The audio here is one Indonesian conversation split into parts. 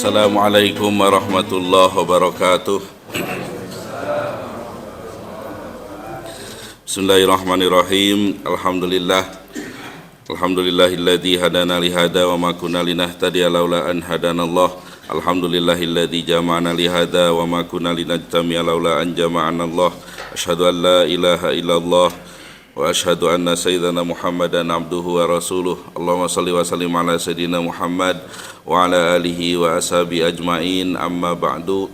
Assalamualaikum warahmatullahi wabarakatuh. Bismillahirrahmanirrahim. Alhamdulillahilladzi hadana lihada wa ma kunna linahtadiya laula an hadanallah. Alhamdulillahilladzi jama'ana lihada wa ma kunna linajtami'a laula an jama'anallah. Asyhadu an la ilaha illallah wa asyhadu anna sayyidana Muhammadan abduhu wa rasuluh. Allahumma salli wa sallim ala sayyidina Muhammad wa ala alihi wa ashabi ajmain, amma ba'du.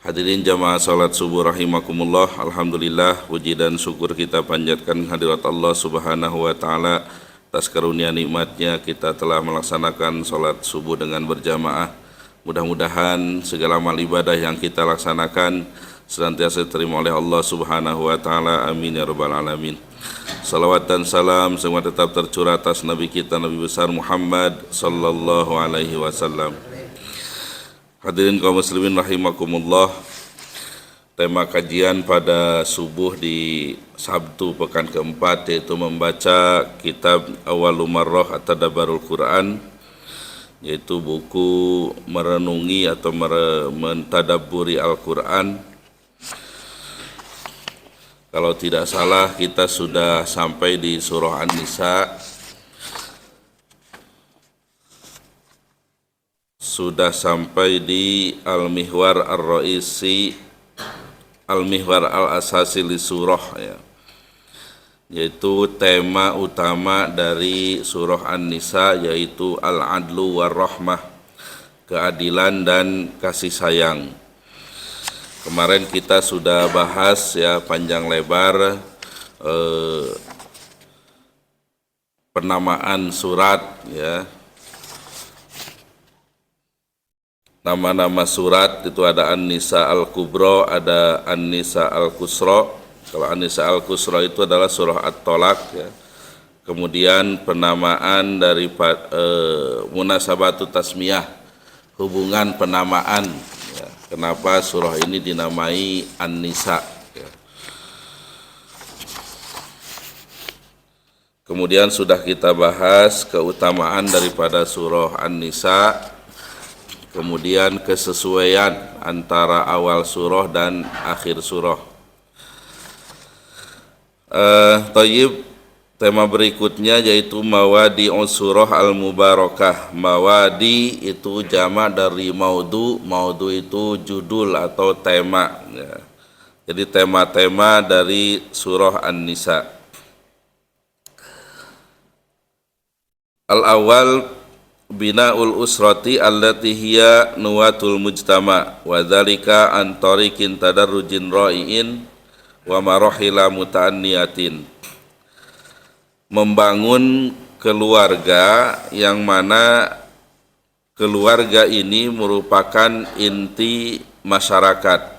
Hadirin jamaah salat subuh rahimakumullah. Alhamdulillah, puji dan syukur kita panjatkan hadirat Allah subhanahu wa ta'ala atas karunia nikmatnya kita telah melaksanakan salat subuh dengan berjamaah. Mudah-mudahan segala amal ibadah yang kita laksanakan senantiasa diterima oleh Allah subhanahu wa ta'ala. Amin ya rabbal alamin. Salawat dan salam semua tetap tercurah atas Nabi kita, Nabi besar Muhammad sallallahu alaihi wasallam. Hadirin kaum muslimin rahimakumullah. Tema kajian pada subuh di Sabtu pekan keempat yaitu membaca kitab Awwalu Marrah At-Tadabburul Quran, yaitu buku merenungi atau mentadabburi Al-Quran. Kalau tidak salah kita sudah sampai di surah An-Nisa, sudah sampai di Al-Mihwar Ar-Ra'isi, Al-Mihwar Al-Asasi li surah ya. Yaitu tema utama dari surah An-Nisa, yaitu Al-Adlu war-Rahmah, keadilan dan kasih sayang. Kemarin kita sudah bahas ya panjang lebar penamaan surat ya. Nama-nama surat itu ada An-Nisa Al-Kubra, ada An-Nisa Al-Kusra. Kalau An-Nisa Al-Kusra itu adalah surah At-Tolak ya. Kemudian penamaan dari munasabatu tasmiyah, hubungan penamaan ya. Kenapa surah ini dinamai An-Nisa ya. Kemudian sudah kita bahas keutamaan daripada surah An-Nisa, kemudian kesesuaian antara awal surah dan akhir surah. Tema berikutnya yaitu Mawadi Surah Al-Mubarakah. Mawadi itu jamak dari maudu. Maudu itu judul atau tema ya. Jadi tema-tema dari surah An-Nisa. Al-awwal bina'ul usrati allati hiya nuwatul mujtama wa dzalika an tariqin tadarrujin ra'iin wa marahila muta'anniyatin. Membangun keluarga yang mana keluarga ini merupakan inti masyarakat.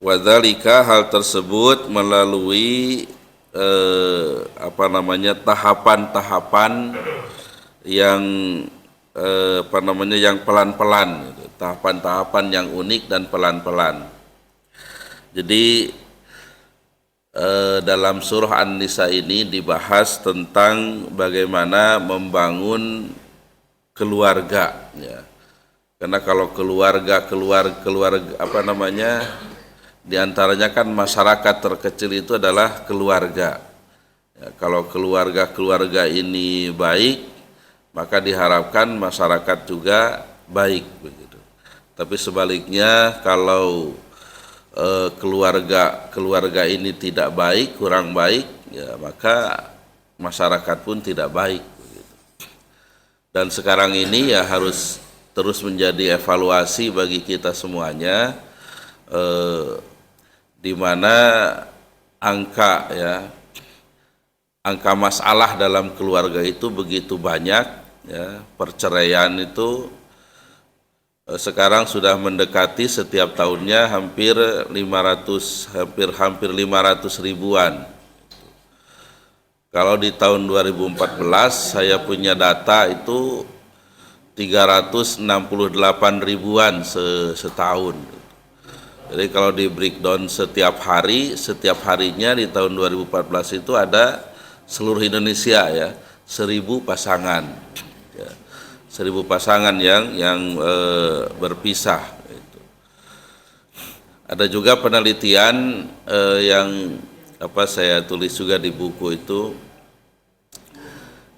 Wa dzalika, hal tersebut melalui tahapan-tahapan yang yang pelan-pelan, tahapan-tahapan yang unik dan pelan-pelan. Jadi dalam surah An-Nisa ini dibahas tentang bagaimana membangun keluarga ya. Karena kalau keluarga di antaranya kan masyarakat terkecil itu adalah keluarga ya. Kalau keluarga ini baik, maka diharapkan masyarakat juga baik begitu. Tapi sebaliknya kalau keluarga ini tidak baik, kurang baik ya, maka masyarakat pun tidak baik begitu. Dan sekarang ini ya harus terus menjadi evaluasi bagi kita semuanya, di mana angka masalah dalam keluarga itu begitu banyak ya. Perceraian itu sekarang sudah mendekati setiap tahunnya hampir 500 ribuan. Kalau di tahun 2014 saya punya data itu 368 ribuan setahun. Jadi kalau di breakdown setiap harinya di tahun 2014 itu ada seluruh Indonesia ya, 1000 pasangan, ya. 1000 pasangan yang berpisah. Itu. Ada juga penelitian yang saya tulis juga di buku itu,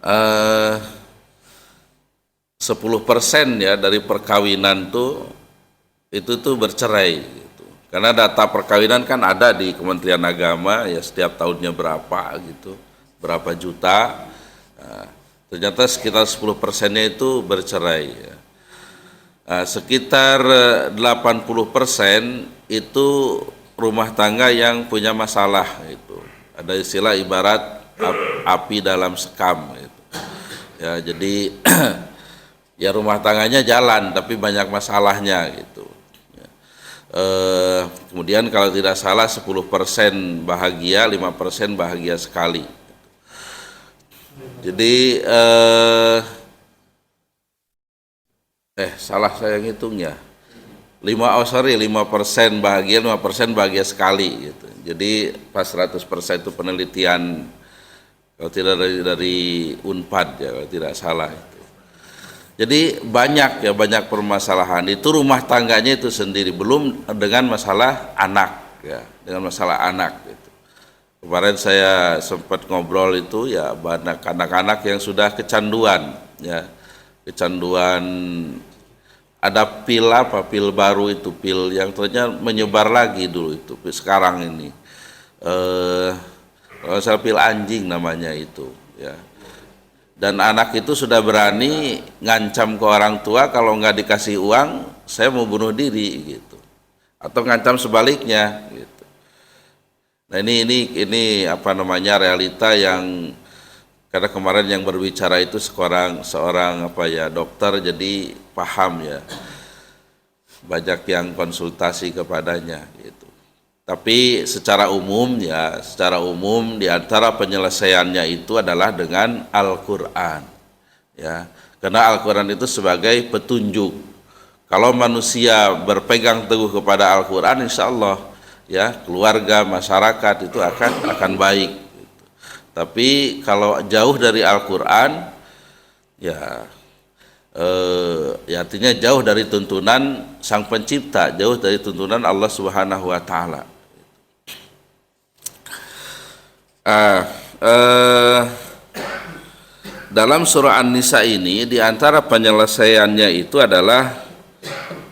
10% ya dari perkawinan itu bercerai gitu. Karena data perkawinan kan ada di Kementerian Agama ya, setiap tahunnya berapa gitu, berapa juta. Nah, ternyata sekitar 10%-nya itu bercerai ya. Nah, sekitar 80% itu rumah tangga yang punya masalah itu. Ada istilah ibarat api dalam sekam gitu. Ya, jadi ya rumah tangganya jalan tapi banyak masalahnya gitu. Kemudian kalau tidak salah 10% bahagia, 5% bahagia sekali. Jadi salah saya ngitungnya. 5% bahagia, 5% bahagia sekali gitu. Jadi pas 100% itu penelitian kalau tidak dari Unpad ya, kalau tidak salah itu. Jadi banyak permasalahan itu rumah tangganya itu sendiri, belum dengan masalah anak ya, dengan masalah anak gitu. Kemarin saya sempat ngobrol itu ya, banyak anak-anak yang sudah kecanduan ya, kecanduan ada pil baru itu, pil yang ternyata menyebar lagi dulu itu, sekarang ini kalau saya pil anjing namanya itu ya. Dan anak itu sudah berani ngancam ke orang tua, kalau nggak dikasih uang saya mau bunuh diri gitu, atau ngancam sebaliknya gitu. Nah ini realita yang, karena kemarin yang berbicara itu seorang dokter, jadi paham ya, banyak yang konsultasi kepadanya gitu. Tapi secara umum di antara penyelesaiannya itu adalah dengan Al-Qur'an. Ya, karena Al-Qur'an itu sebagai petunjuk. Kalau manusia berpegang teguh kepada Al-Qur'an, insya Allah ya keluarga, masyarakat itu akan baik. Gitu. Tapi kalau jauh dari Al-Qur'an, ya artinya jauh dari tuntunan Sang Pencipta, jauh dari tuntunan Allah Subhanahu wa Ta'ala. Dalam surah An-Nisa ini, di antara penyelesaiannya itu adalah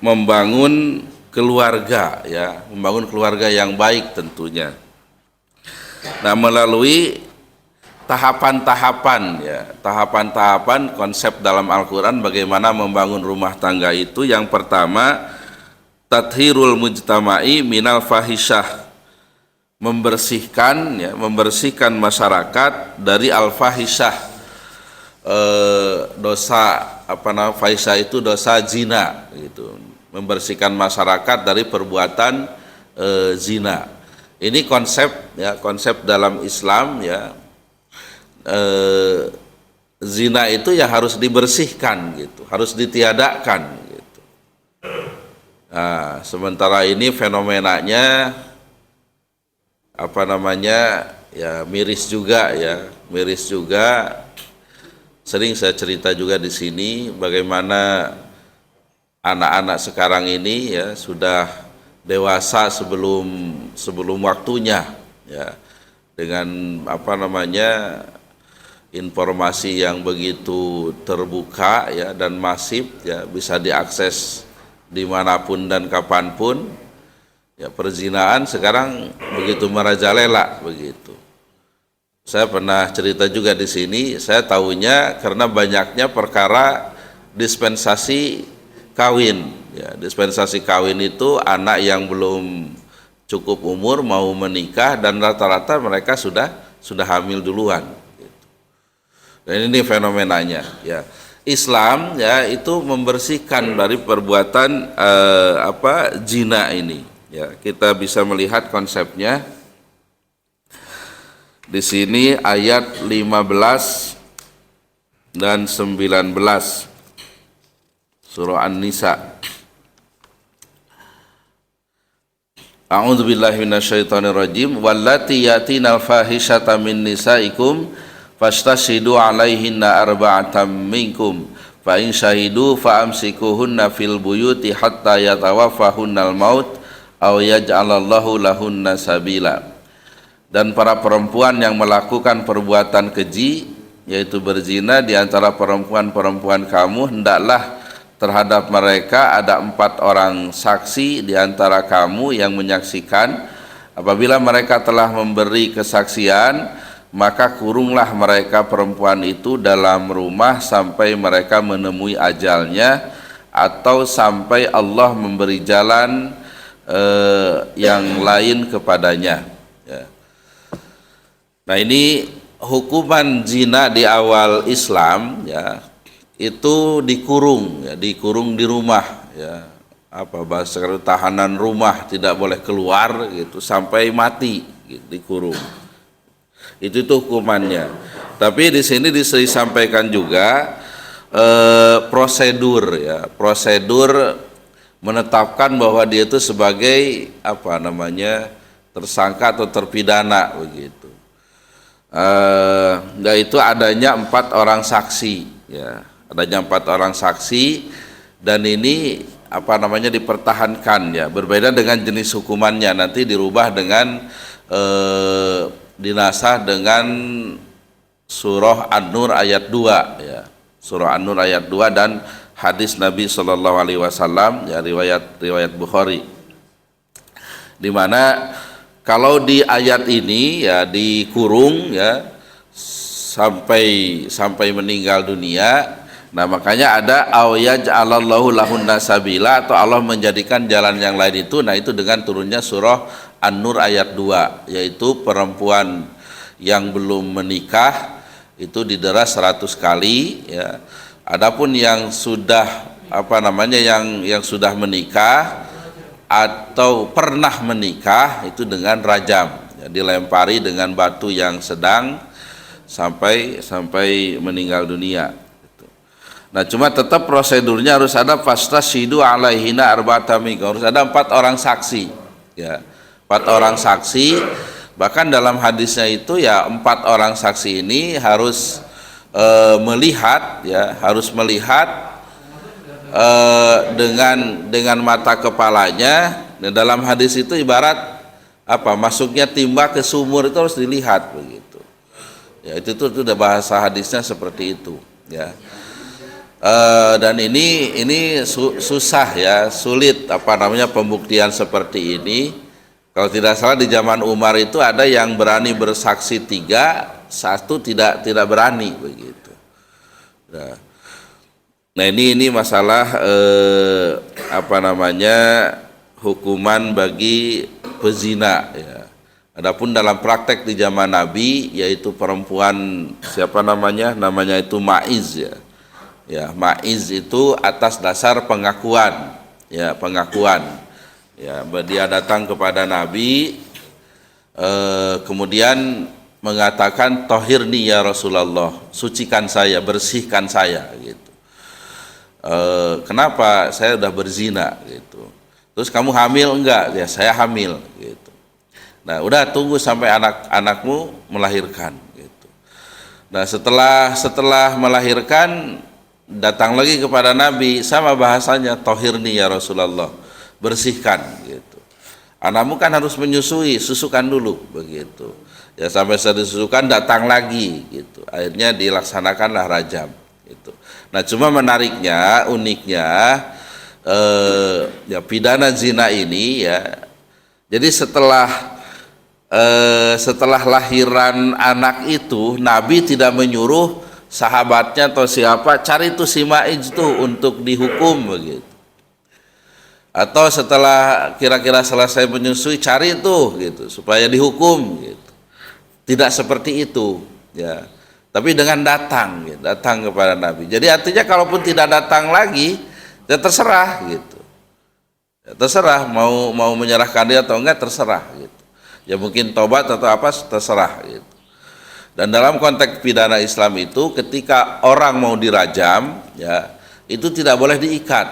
membangun keluarga ya, membangun keluarga yang baik tentunya. Nah, melalui tahapan-tahapan konsep dalam Al-Qur'an bagaimana membangun rumah tangga itu. Yang pertama, tathhirul mujtama'i minal fahisyah, membersihkan masyarakat dari al-fahisyah, dosa fahisyah itu dosa zina gitu, membersihkan masyarakat dari perbuatan zina. Ini konsep dalam Islam ya. Zina itu ya harus dibersihkan gitu, harus ditiadakan gitu. Nah, sementara ini fenomenanya miris juga. Sering saya cerita juga di sini bagaimana anak-anak sekarang ini ya sudah dewasa sebelum waktunya ya, dengan informasi yang begitu terbuka ya dan masif ya, bisa diakses dimanapun dan kapanpun. Ya, perzinaan sekarang begitu merajalela begitu. Saya pernah cerita juga di sini, saya tahunya karena banyaknya perkara dispensasi kawin. Ya, dispensasi kawin itu anak yang belum cukup umur mau menikah dan rata-rata mereka sudah hamil duluan. Gitu. Dan ini fenomenanya. Ya, Islam ya itu membersihkan dari perbuatan zina ini. Ya, kita bisa melihat konsepnya di sini ayat 15 dan 19 surah An-Nisa. A'udzubillahi minasyaitonirrajim. Wallati yatinal fahishata min nisaikum fastashidu alaihinna arba'atam minkum fa in syahidu fa amsikuhunna fil buyuti hatta yatawaffahunnal maut aw yaj'alallahu lahunna sabila. Dan para perempuan yang melakukan perbuatan keji yaitu berzina di antara perempuan-perempuan kamu, hendaklah terhadap mereka ada 4 orang saksi di antara kamu yang menyaksikan. Apabila mereka telah memberi kesaksian, maka kurunglah mereka perempuan itu dalam rumah sampai mereka menemui ajalnya atau sampai Allah memberi jalan yang lain kepadanya. Ya. Nah, ini hukuman zina di awal Islam ya itu dikurung ya, dikurung di rumah ya, apa bahasa tahanan rumah, tidak boleh keluar gitu sampai mati gitu, dikurung. Itu hukumannya. Tapi di sini disampaikan juga prosedur ya, prosedur menetapkan bahwa dia itu sebagai apa namanya tersangka atau terpidana begitu. Yaitu adanya 4 orang saksi ya, adanya 4 orang saksi, dan ini apa namanya dipertahankan ya, berbeda dengan jenis hukumannya, nanti dirubah dengan dinasah dengan surah An-Nur ayat 2 ya, surah An-Nur ayat 2 dan hadis Nabi Shallallahu Alaihi Wasallam ya, riwayat Bukhari, di mana kalau di ayat ini ya dikurung ya sampai meninggal dunia. Nah, makanya ada awyaj'alallahu lahunna sabila, atau Allah menjadikan jalan yang lain itu. Nah, itu dengan turunnya surah An-Nur ayat 2, yaitu perempuan yang belum menikah itu didera 100 kali ya. Adapun yang sudah apa namanya yang sudah menikah atau pernah menikah itu dengan rajam ya, dilempari dengan batu yang sedang sampai meninggal dunia gitu. Nah, cuma tetap prosedurnya harus ada fastashidu alaihina arba'atam minkum, harus ada 4 orang saksi ya, 4 orang saksi. Bahkan dalam hadisnya itu ya 4 orang saksi ini harus melihat ya, harus melihat dengan mata kepalanya. Dan dalam hadis itu ibarat apa, masuknya timba ke sumur itu harus dilihat begitu ya, itu udah bahasa hadisnya seperti itu ya. Dan ini susah ya, sulit apa namanya pembuktian seperti ini. Kalau tidak salah di zaman Umar itu ada yang berani bersaksi 3, 1 tidak berani begitu. Nah, ini masalah apa namanya hukuman bagi pezina ya. Adapun dalam praktek di zaman Nabi, yaitu perempuan siapa namanya itu Ma'iz ya. Ya, Ma'iz itu atas dasar pengakuan ya, pengakuan ya, dia datang kepada Nabi kemudian mengatakan tohirni ya Rasulullah, sucikan saya, bersihkan saya gitu. Kenapa? Saya udah berzina gitu. Terus kamu hamil enggak? Ya, saya hamil gitu. Nah, udah tunggu sampai anakmu melahirkan gitu. Nah, setelah melahirkan datang lagi kepada Nabi, sama bahasanya tohirni ya Rasulullah, bersihkan gitu. Anakmu kan harus menyusui, susukan dulu begitu. Ya, sampai saya disusukan datang lagi gitu. Akhirnya dilaksanakanlah rajam gitu. Nah, cuma menariknya, uniknya ya pidana zina ini ya. Jadi setelah lahiran anak itu, Nabi tidak menyuruh sahabatnya atau siapa cari itu si Ma'iz itu untuk dihukum begitu. Atau setelah kira-kira selesai menyusui cari itu gitu supaya dihukum gitu. Tidak seperti itu ya. Tapi dengan datang kepada Nabi. Jadi artinya kalaupun tidak datang lagi, ya terserah gitu. Ya, terserah mau menyerahkan dia atau enggak, terserah gitu. Ya mungkin tobat atau apa, terserah gitu. Dan dalam konteks pidana Islam itu, ketika orang mau dirajam, ya itu tidak boleh diikat,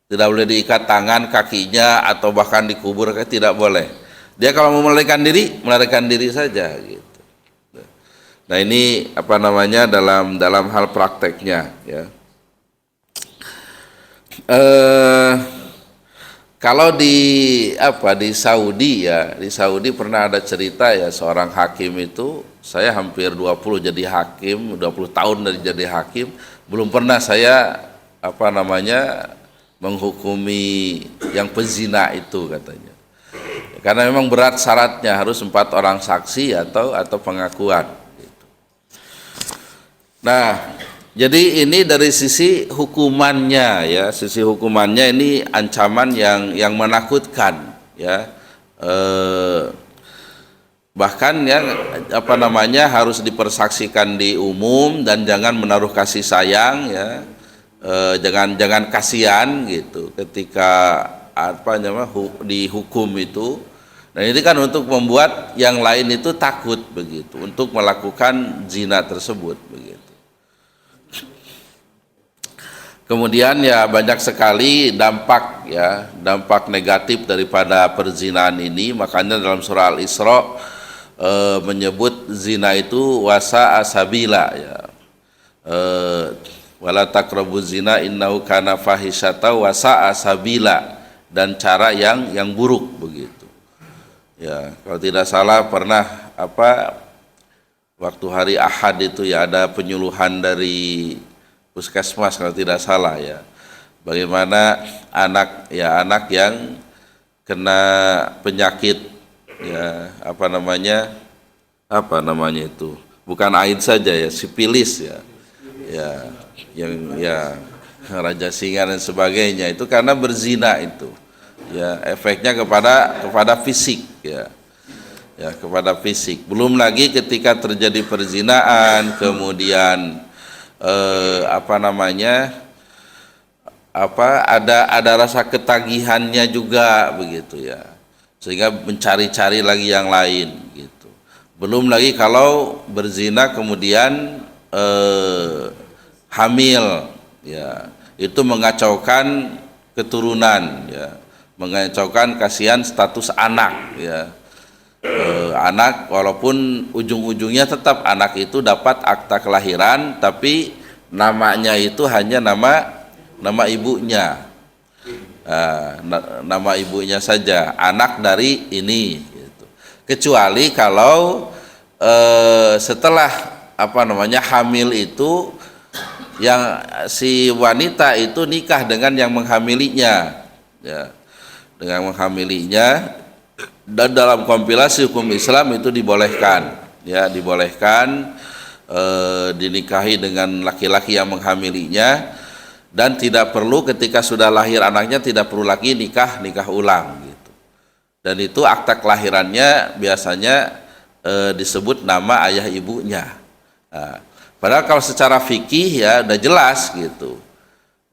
tidak boleh diikat tangan, kakinya, atau bahkan dikubur, tidak boleh. Dia kalau mau melarikan diri saja gitu. Nah ini apa namanya dalam hal prakteknya ya. Kalau di Saudi ya, di Saudi pernah ada cerita ya, seorang hakim itu, saya hampir 20 jadi hakim, 20 tahun dari jadi hakim, belum pernah saya apa namanya menghukumi yang pezina itu katanya. Karena memang berat syaratnya, harus 4 orang saksi atau pengakuan gitu. Nah, jadi ini dari sisi hukumannya ya, sisi hukumannya ini ancaman yang menakutkan ya. Bahkan ya apa namanya harus dipersaksikan di umum dan jangan menaruh kasih sayang ya. Jangan kasihan gitu ketika apa namanya dihukum itu. Nah ini kan untuk membuat yang lain itu takut begitu untuk melakukan zina tersebut begitu. Kemudian ya banyak sekali dampak negatif daripada perzinahan ini. Makanya dalam surah Al-Isra menyebut zina itu wasa asabila ya. Wala taqrabuz zina innahu kana fahisyata wasa asabila, dan cara yang buruk begitu. Ya, kalau tidak salah pernah waktu hari Ahad itu ya ada penyuluhan dari puskesmas kalau tidak salah ya. Bagaimana anak yang kena penyakit ya apa namanya itu, bukan AIDS saja ya, sifilis ya. Ya, yang ya raja singa dan sebagainya itu karena berzina itu. Ya, efeknya kepada fisik ya kepada fisik. Belum lagi ketika terjadi perzinahan kemudian ada rasa ketagihannya juga begitu ya, sehingga mencari-cari lagi yang lain gitu. Belum lagi kalau berzina kemudian hamil ya, itu mengacaukan keturunan ya, mengacaukan kasihan status anak ya. Anak walaupun ujung-ujungnya tetap anak itu dapat akta kelahiran, tapi namanya itu hanya nama ibunya, nama ibunya saja, anak dari ini gitu. Kecuali kalau setelah hamil itu yang si wanita itu nikah dengan yang menghamilinya ya, dengan menghamilinya. Dan dalam kompilasi hukum Islam itu dibolehkan dinikahi dengan laki-laki yang menghamilinya, dan tidak perlu ketika sudah lahir anaknya tidak perlu lagi nikah ulang gitu. Dan itu akta kelahirannya biasanya disebut nama ayah ibunya. Nah, padahal kalau secara fikih ya udah jelas gitu.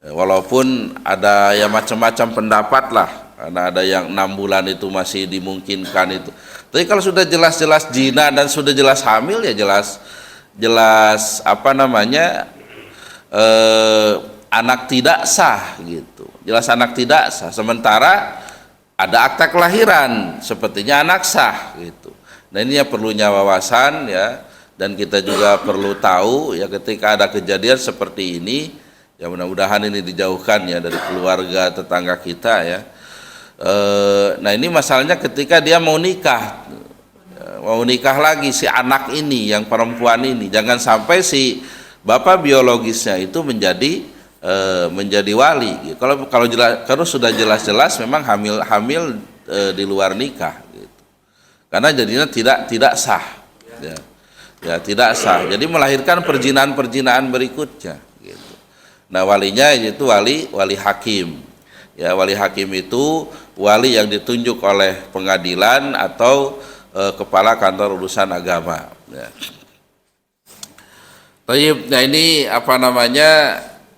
Walaupun ada ya macam-macam pendapat lah, karena ada yang 6 bulan itu masih dimungkinkan itu. Tapi kalau sudah jelas-jelas zina dan sudah jelas hamil ya jelas anak tidak sah gitu. Jelas anak tidak sah. Sementara ada akta kelahiran, sepertinya anak sah gitu. Nah ini yang perlunya wawasan ya, dan kita juga perlu tahu ya ketika ada kejadian seperti ini ya, mudah-mudahan ini dijauhkan ya dari keluarga tetangga kita ya. Nah ini masalahnya ketika dia mau nikah lagi si anak ini yang perempuan ini, jangan sampai si bapak biologisnya itu menjadi wali. Kalau sudah jelas-jelas memang hamil di luar nikah gitu. Karena jadinya tidak sah ya tidak sah, jadi melahirkan perzinaan berikutnya gitu. Nah walinya itu wali hakim ya. Wali hakim itu wali yang ditunjuk oleh pengadilan atau kepala kantor urusan agama ya. Nah ini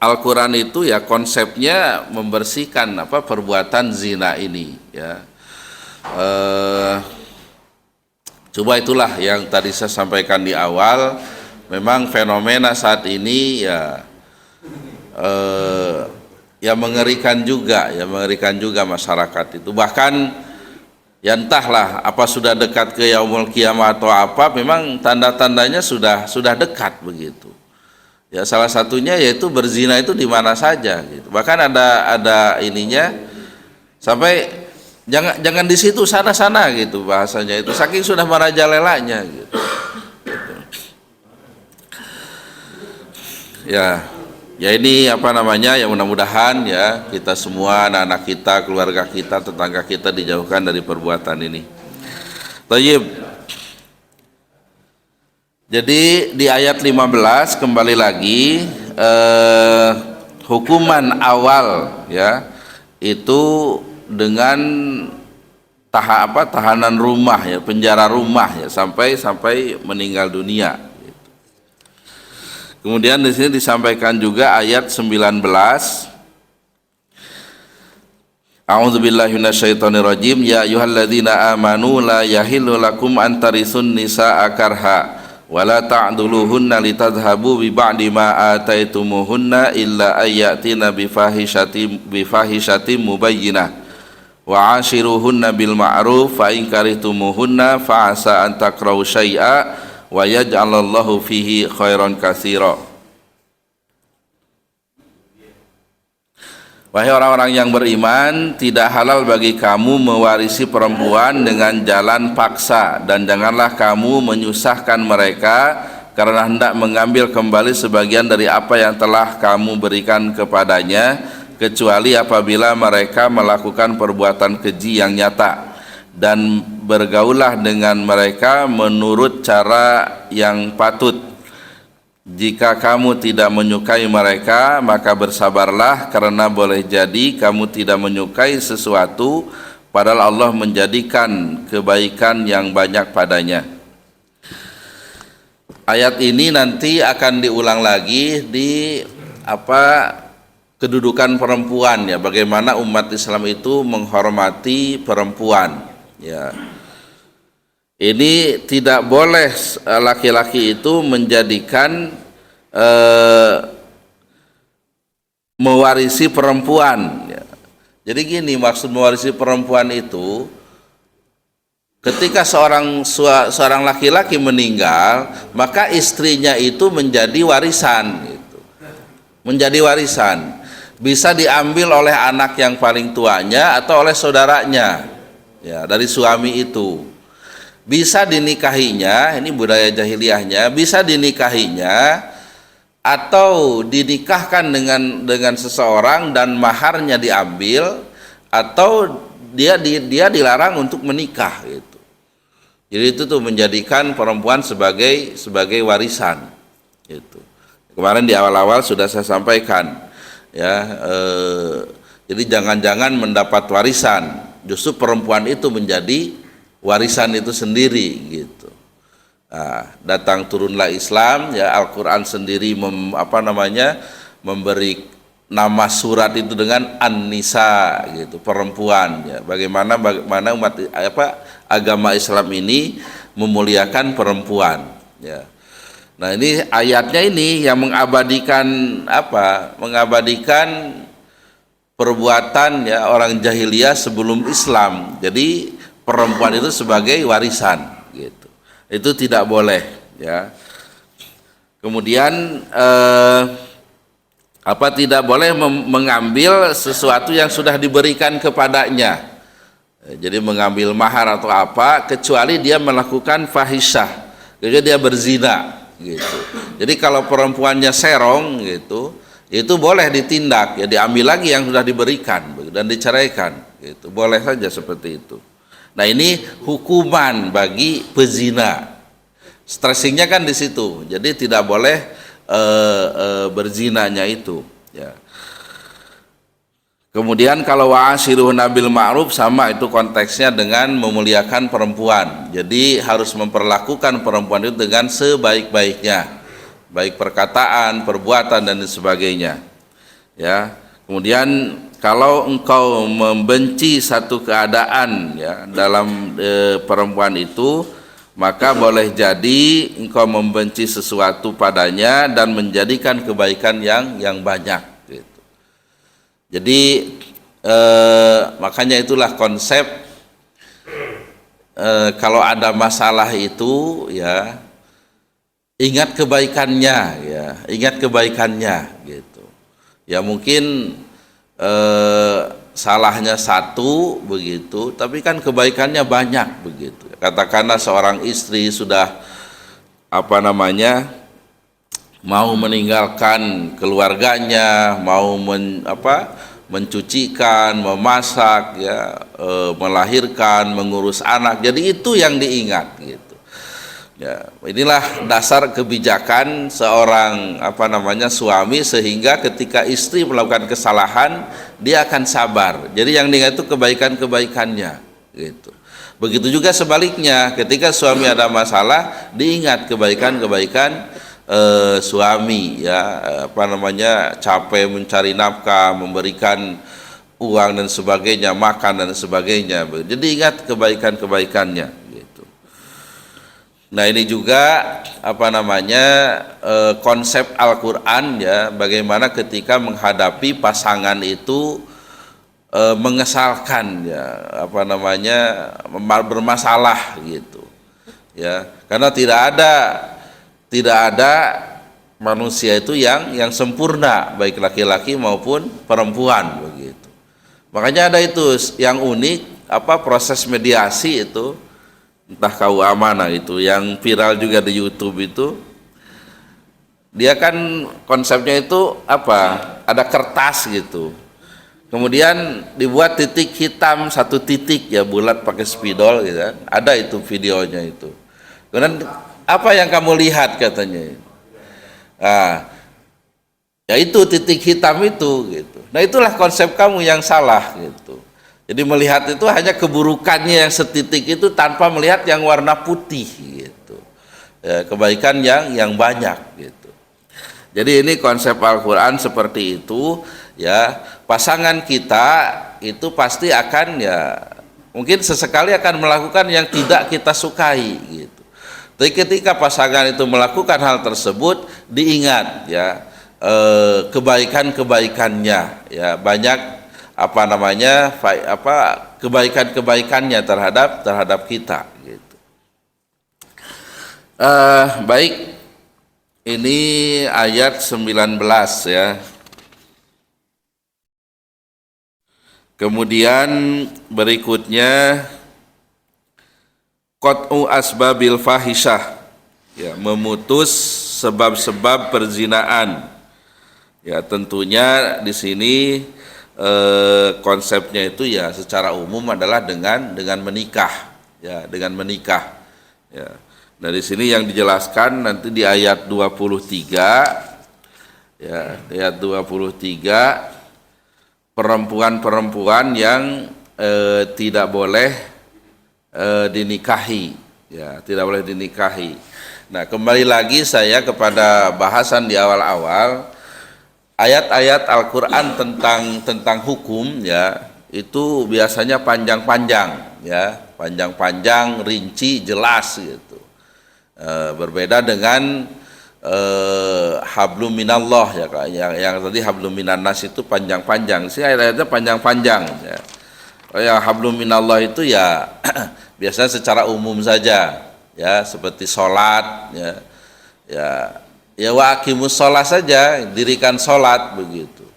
Al-Quran itu ya konsepnya membersihkan perbuatan zina ini ya. Coba itulah yang tadi saya sampaikan di awal, memang fenomena saat ini ya mengerikan juga masyarakat itu. Bahkan Ya entahlah apa sudah dekat ke yaumul kiamah atau apa, memang tanda-tandanya sudah dekat begitu. Ya salah satunya yaitu berzina itu di mana saja gitu. Bahkan ada ininya sampai jangan di situ, sana-sana gitu bahasanya itu, saking sudah merajalelanya gitu. Ya ini apa namanya, ya mudah-mudahan ya kita semua, anak-anak kita, keluarga kita, tetangga kita dijauhkan dari perbuatan ini. Thayyib. Jadi di ayat 15 kembali lagi hukuman awal ya itu dengan tahanan rumah ya, penjara rumah ya sampai meninggal dunia. Kemudian di sini disampaikan juga ayat 19. A'udzubillahi minasyaitonirrajim. Ya ayyuhalladzina amanu la yahillu lakum an tarisun nisaa karha wa la ta'dhuluhunna litadhhabu bi ba'di ma ataitumuhunna illa ayyatina bifahishatin mubayyinah wa 'ashiruhunna bil ma'ruf fa in karihtumuhunna fa 'asa an takrahu syai'a wa yaj'alallahu fihi khairan katsira. Wahai orang-orang yang beriman, tidak halal bagi kamu mewarisi perempuan dengan jalan paksa, dan janganlah kamu menyusahkan mereka karena hendak mengambil kembali sebagian dari apa yang telah kamu berikan kepadanya, kecuali apabila mereka melakukan perbuatan keji yang nyata. Dan bergaullah dengan mereka menurut cara yang patut. Jika kamu tidak menyukai mereka, maka bersabarlah, karena boleh jadi kamu tidak menyukai sesuatu padahal Allah menjadikan kebaikan yang banyak padanya. Ayat ini nanti akan diulang lagi di kedudukan perempuan ya, bagaimana umat Islam itu menghormati perempuan. Ya, ini tidak boleh laki-laki itu menjadikan mewarisi perempuan. Ya. Jadi gini, maksud mewarisi perempuan itu, ketika seorang laki-laki meninggal, maka istrinya itu menjadi warisan. Gitu. Menjadi warisan, bisa diambil oleh anak yang paling tuanya atau oleh saudaranya. Ya, dari suami itu bisa dinikahinya, ini budaya jahiliyahnya, bisa dinikahinya atau dinikahkan dengan seseorang dan maharnya diambil, atau dia dilarang untuk menikah gitu. Jadi itu tuh menjadikan perempuan sebagai warisan gitu. Kemarin di awal-awal sudah saya sampaikan ya, jadi jangan-jangan mendapat warisan, justru perempuan itu menjadi warisan itu sendiri gitu. Nah, datang turunlah Islam ya, Al-Qur'an sendiri memberi nama surat itu dengan An-Nisa gitu, perempuan ya. Bagaimana umat agama Islam ini memuliakan perempuan ya. Nah, ini ayatnya ini yang mengabadikan perbuatan ya orang jahiliyah sebelum Islam. Jadi perempuan itu sebagai warisan gitu. Itu tidak boleh ya. Kemudian tidak boleh mengambil sesuatu yang sudah diberikan kepadanya. Jadi mengambil mahar atau apa, kecuali dia melakukan fahisyah, jadi dia berzina gitu. Jadi kalau perempuannya serong gitu, itu boleh ditindak ya, diambil lagi yang sudah diberikan dan diceraikan gitu, boleh saja seperti itu. Nah, ini hukuman bagi pezina, stressingnya kan di situ, jadi tidak boleh berzinanya itu ya. Kemudian kalau wa'ashiruhunna bil ma'ruf, sama itu konteksnya dengan memuliakan perempuan, jadi harus memperlakukan perempuan itu dengan sebaik-baiknya, baik perkataan, perbuatan dan sebagainya ya. Kemudian kalau engkau membenci satu keadaan ya dalam perempuan itu, maka boleh jadi engkau membenci sesuatu padanya dan menjadikan kebaikan yang banyak gitu. Jadi makanya itulah konsep kalau ada masalah itu ya ingat kebaikannya, ya ingat kebaikannya gitu. Ya mungkin salahnya satu begitu, tapi kan kebaikannya banyak begitu. Katakanlah seorang istri sudah mau meninggalkan keluarganya, mau mencucikan, memasak, ya, melahirkan, mengurus anak. Jadi itu yang diingat gitu. Ya, inilah dasar kebijakan seorang suami, sehingga ketika istri melakukan kesalahan dia akan sabar. Jadi yang diingat itu kebaikan-kebaikannya gitu. Begitu juga sebaliknya, ketika suami ada masalah diingat kebaikan-kebaikan suami, ya capek mencari nafkah, memberikan uang dan sebagainya, makan dan sebagainya. Jadi ingat kebaikan-kebaikannya gitu. Nah, ini juga konsep Al-Qur'an, ya, bagaimana ketika menghadapi pasangan itu mengesalkan, ya bermasalah gitu, ya, karena tidak ada manusia itu yang sempurna, baik laki-laki maupun perempuan begitu. Makanya ada itu yang unik, proses mediasi itu, entah KUA mana itu yang viral juga di YouTube itu, dia kan konsepnya itu ada kertas gitu, kemudian dibuat titik hitam satu titik, ya bulat pakai spidol gitu kan. Ada itu videonya itu. Kemudian apa yang kamu lihat katanya? Nah, ya itu titik hitam itu gitu. Nah, itulah konsep kamu yang salah gitu. Jadi melihat itu hanya keburukannya yang setitik itu tanpa melihat yang warna putih gitu. Ya, kebaikan yang banyak gitu. Jadi ini konsep Al-Qur'an seperti itu, ya. Pasangan kita itu pasti akan, ya mungkin sesekali akan melakukan yang tidak kita sukai gitu. Tapi ketika pasangan itu melakukan hal tersebut, diingat, ya, kebaikan-kebaikannya, ya banyak kebaikan-kebaikannya terhadap kita gitu. Baik, ini ayat 19, ya. Kemudian berikutnya qat'u asbabil fahisyah, ya, memutus sebab-sebab perzinaan. Ya, tentunya di sini konsepnya itu, ya, secara umum adalah dengan menikah, ya, dengan menikah. Ya. Dari sini yang dijelaskan nanti di ayat 23, ya, ayat 23, perempuan-perempuan yang tidak boleh dinikahi, ya, tidak boleh dinikahi. Nah, kembali lagi saya kepada bahasan di awal-awal, ayat-ayat Al-Qur'an tentang hukum, ya, itu biasanya panjang-panjang, ya, panjang-panjang, rinci, jelas gitu. Berbeda dengan hablum minallah, ya, yang tadi hablum minannas itu panjang-panjang. Sih ayat-ayatnya panjang-panjang, ya. Yang hablum minallah itu, ya, biasanya secara umum saja, ya, seperti sholat, ya wa aqimus sholat saja, dirikan sholat begitu.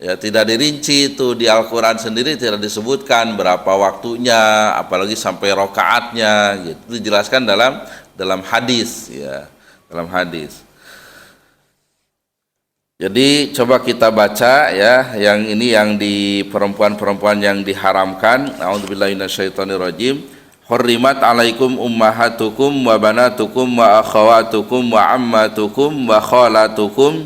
Ya, tidak dirinci itu di Al-Qur'an sendiri, tidak disebutkan berapa waktunya, apalagi sampai rakaatnya gitu. Dijelaskan dalam hadis, ya, dalam hadis. Jadi coba kita baca, ya, yang ini yang di perempuan-perempuan yang diharamkan. A'udzubillahi minasyaitonirrajim. Hurrimat alaikum ummahatukum wa banatukum wa akhawatukum wa ammatukum wa khalatukum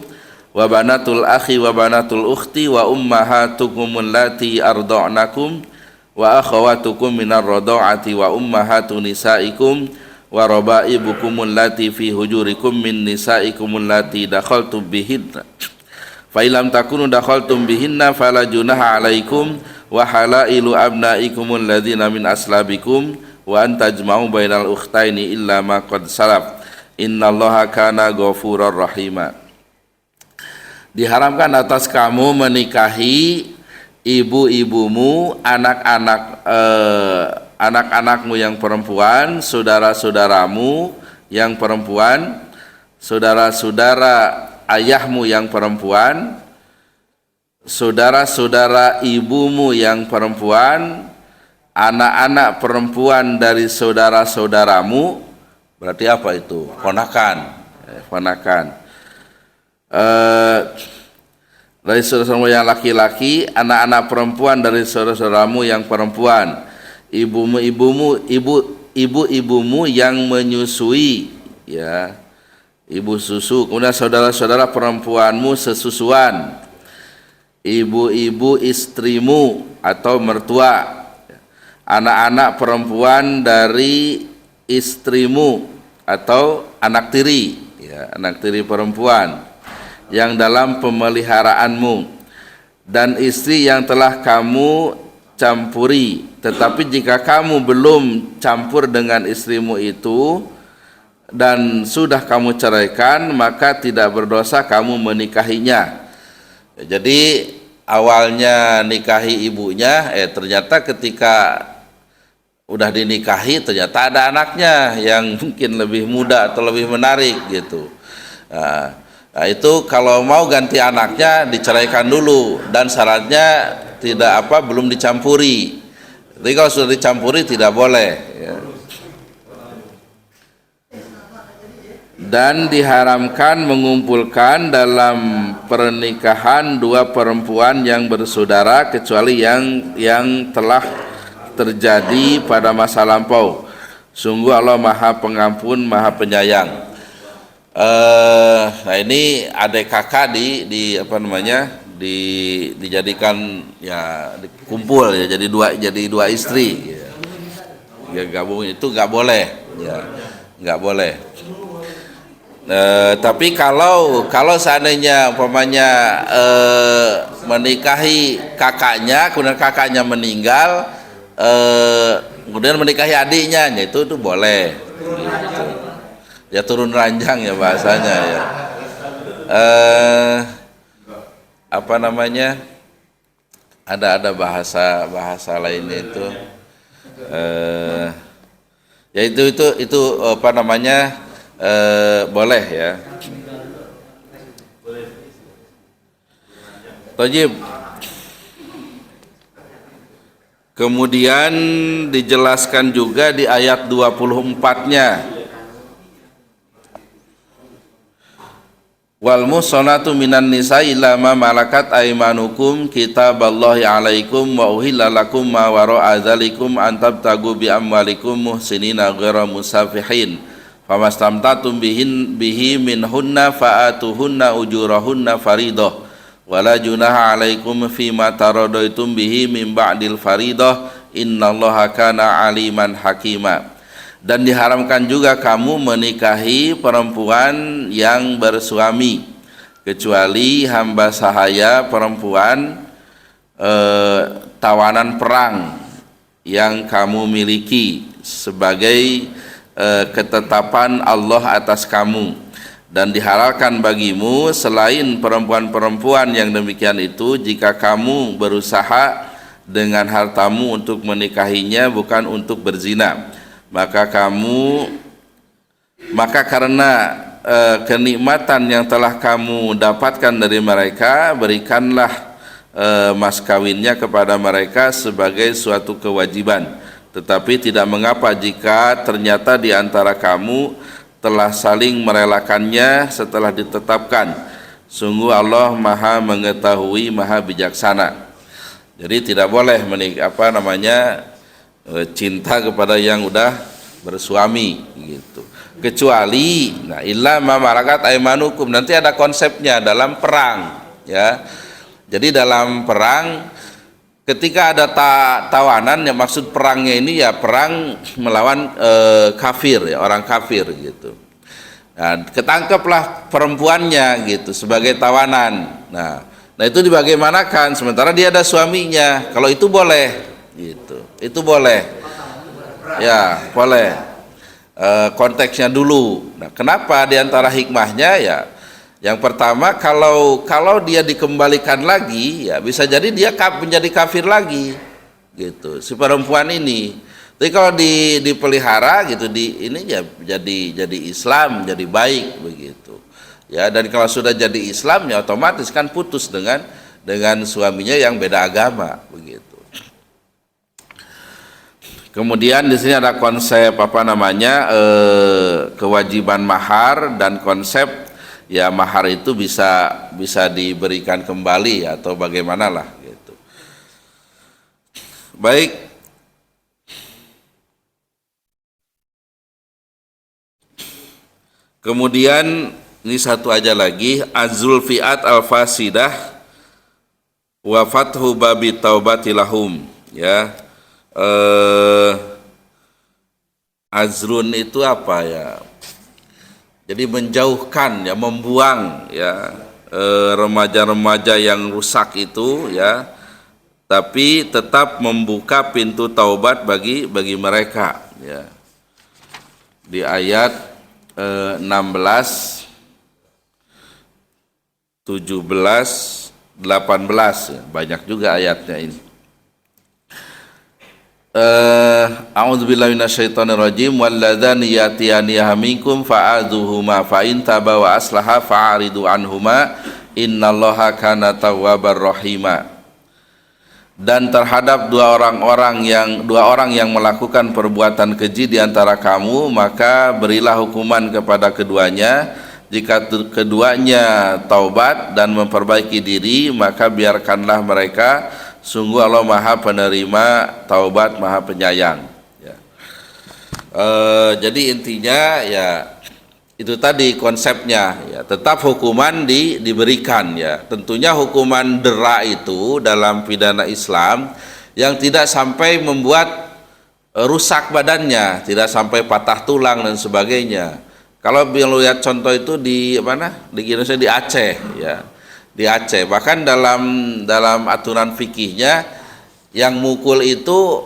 wa banatul akhi wa banatul ukhti wa ummahatukum allati arda'nakum wa akhawatukum minar radha'ati wa ummahatu nisaikum wa raba'ibukum allati fi hujurikum min nisaikum allati dakhaltum bihinna fa illam takunu dakhaltum bihinna fala junaha alaikum wa halailu abnaikum alladzina min aslabikum wa antajma'u bainal ukhtaini illa ma qad salaf innallaha kana ghafurar rahima. Diharamkan atas kamu menikahi ibu-ibumu, anak-anakmu yang perempuan, saudara-saudaramu yang perempuan, saudara-saudara ayahmu yang perempuan, saudara-saudara ibumu yang perempuan, anak-anak perempuan dari saudara-saudaramu. Berarti apa itu? Ponakan. Ponakan. Dari saudara-saudaramu yang laki-laki, anak-anak perempuan dari saudara-saudaramu yang perempuan, ibu-ibumu yang menyusui, ya, ibu susu. Kemudian saudara-saudara perempuanmu sesusuan, ibu-ibu istrimu atau mertua, anak-anak perempuan dari istrimu atau anak tiri, ya, anak tiri perempuan yang dalam pemeliharaanmu, dan istri yang telah kamu campuri. Tetapi jika kamu belum campur dengan istrimu itu dan sudah kamu ceraikan, maka tidak berdosa kamu menikahinya. Jadi awalnya nikahi ibunya, ternyata ketika udah dinikahi ternyata ada anaknya yang mungkin lebih muda atau lebih menarik gitu. Nah, itu kalau mau ganti anaknya diceraikan dulu, dan syaratnya belum dicampuri. Jadi kalau sudah dicampuri tidak boleh, ya. Dan diharamkan mengumpulkan dalam pernikahan dua perempuan yang bersaudara kecuali yang telah terjadi pada masa lampau. Sungguh Allah Maha Pengampun, Maha Penyayang. Nah ini adik kakak dijadikan ya kumpul ya, jadi dua istri ya, gabung itu nggak boleh ya, nggak boleh. Tapi kalau seandainya umpamanya menikahi kakaknya, kemudian kakaknya meninggal, kemudian menikahi adiknya, ya itu boleh gitu. Ya turun ranjang ya bahasanya ya. Ada bahasa lainnya itu. Ya itu boleh ya. Tajib. Kemudian dijelaskan juga di ayat 24-nya. Wal muhsanatu minan nisa'i illa ma malakat aymanukum kitaballahi alaikum wa uhilla lakum ma wara'a dzalikum an tabtagu bi amwalikum muhsinina ghairu musafihin famastamtatum bihi minhunna fa'atuhunna ujurahunna faridah wala junaha alaikum fima taradaitum bihi min ba'dil faridah innallaha kana aliman hakima. Dan diharamkan juga kamu menikahi perempuan yang bersuami kecuali hamba sahaya perempuan tawanan perang yang kamu miliki sebagai ketetapan Allah atas kamu. Dan dihalalkan bagimu selain perempuan-perempuan yang demikian itu jika kamu berusaha dengan hartamu untuk menikahinya bukan untuk berzina. Maka karena kenikmatan yang telah kamu dapatkan dari mereka, berikanlah mas kawinnya kepada mereka sebagai suatu kewajiban. Tetapi tidak mengapa jika ternyata di antara kamu telah saling merelakannya setelah ditetapkan. Sungguh Allah Maha mengetahui, Maha bijaksana. Jadi tidak boleh cinta kepada yang udah bersuami gitu. Kecuali illa ma malakat aymanukum, nanti ada konsepnya dalam perang ya. Jadi dalam perang ketika ada tawanan, yang maksud perangnya ini ya perang melawan kafir ya, orang kafir gitu. Nah, ketangkeplah perempuannya gitu sebagai tawanan. Nah itu dibagaimanakan sementara dia ada suaminya. Kalau itu boleh gitu, itu boleh ya, boleh konteksnya dulu. Nah, kenapa diantara hikmahnya ya, yang pertama kalau dia dikembalikan lagi ya bisa jadi dia menjadi kafir lagi gitu si perempuan ini. Tapi kalau dipelihara gitu, ini ya jadi Islam, jadi baik begitu. Ya, dan kalau sudah jadi Islam ya otomatis kan putus dengan suaminya yang beda agama begitu. Kemudian di sini ada konsep kewajiban mahar, dan konsep ya mahar itu bisa diberikan kembali atau bagaimana lah gitu. Baik. Kemudian ini satu aja lagi, azul fiat al-fasidah wa fathu babi taubati lahum, ya. Azrun itu apa ya? Jadi menjauhkan ya, membuang ya remaja-remaja yang rusak itu ya, tapi tetap membuka pintu taubat bagi mereka ya. Di ayat 16, 17, 18 ya, banyak juga ayatnya ini. A'udzubillahi minasyaitonirrajim, walladzani yatiyaniha minkum fa'adzuhuma fa in taba wa aslaha fa'aridu anhuma innallaha kana tawwabar rahima. Dan terhadap dua orang yang melakukan perbuatan keji di antara kamu, maka berilah hukuman kepada keduanya. Jika keduanya taubat dan memperbaiki diri, maka biarkanlah mereka. Sungguh Allah Maha Penerima Taubat, Maha Penyayang. Ya. Jadi intinya ya itu tadi konsepnya ya, tetap hukuman diberikan ya. Tentunya hukuman dera itu dalam pidana Islam yang tidak sampai membuat rusak badannya, tidak sampai patah tulang dan sebagainya. Kalau lihat contoh itu di mana? Di Indonesia, di Aceh ya. Di Aceh bahkan dalam aturan fikihnya yang mukul itu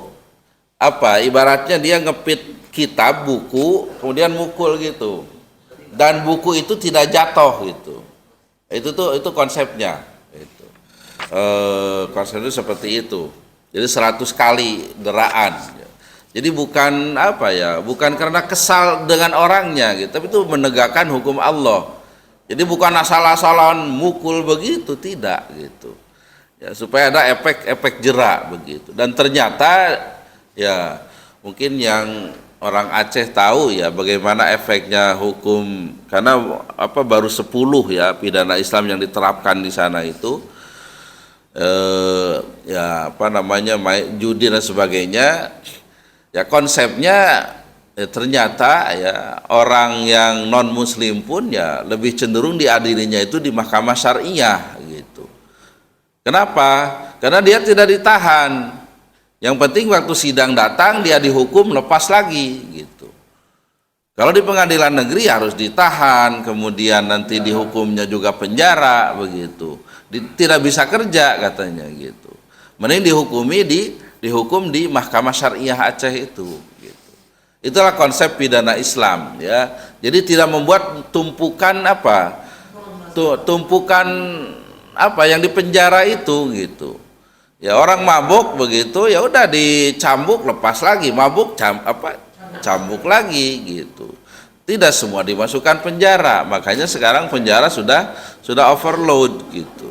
apa? Ibaratnya dia ngepit kitab buku kemudian mukul gitu. Dan buku itu tidak jatuh gitu. Itu konsepnya. Itu. Konsepnya seperti itu. Jadi 100 kali deraan. Jadi bukan apa ya? Bukan karena kesal dengan orangnya gitu, tapi itu menegakkan hukum Allah. Jadi bukan asal-asalan mukul begitu, tidak gitu. Ya, supaya ada efek jerak begitu. Dan ternyata ya mungkin yang orang Aceh tahu ya bagaimana efeknya hukum, karena baru 10 ya pidana Islam yang diterapkan di sana itu judi dan sebagainya ya. Konsepnya ternyata ya orang yang non muslim pun ya lebih cenderung diadilinya itu di mahkamah syariah gitu. Kenapa? Karena dia tidak ditahan. Yang penting waktu sidang datang dia dihukum, lepas lagi gitu. Kalau di pengadilan negeri harus ditahan, kemudian nanti dihukumnya juga penjara begitu. Tidak bisa kerja katanya gitu. Mending dihukum di mahkamah syariah Aceh itu gitu. Itulah konsep pidana Islam ya. Jadi tidak membuat tumpukan yang di penjara itu gitu. Ya orang mabuk begitu ya udah dicambuk, lepas lagi, mabuk cambuk lagi gitu. Tidak semua dimasukkan penjara, makanya sekarang penjara sudah overload gitu.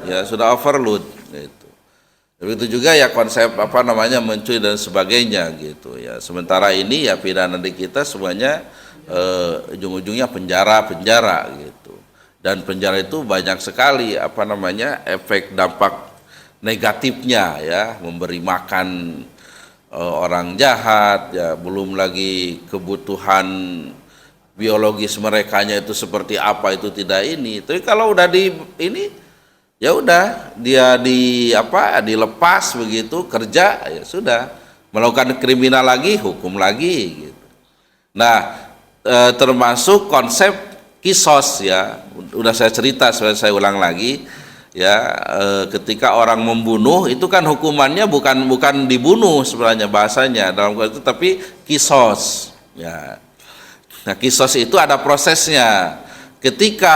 Ya sudah overload gitu. Begitu juga ya konsep mencuri dan sebagainya gitu ya. Sementara ini ya pidana di kita semuanya ujung-ujungnya penjara gitu. Dan penjara itu banyak sekali efek dampak negatifnya ya, memberi makan orang jahat ya, belum lagi kebutuhan biologis merekanya itu seperti apa itu tidak ini. Tapi kalau udah ya udah dia dilepas begitu kerja ya sudah, melakukan kriminal lagi hukum lagi gitu. Nah termasuk konsep kisos ya, udah saya cerita, saya ulang lagi. Ya ketika orang membunuh itu kan hukumannya bukan dibunuh sebenarnya bahasanya dalam itu, tapi kisos ya. Nah kisos itu ada prosesnya. Ketika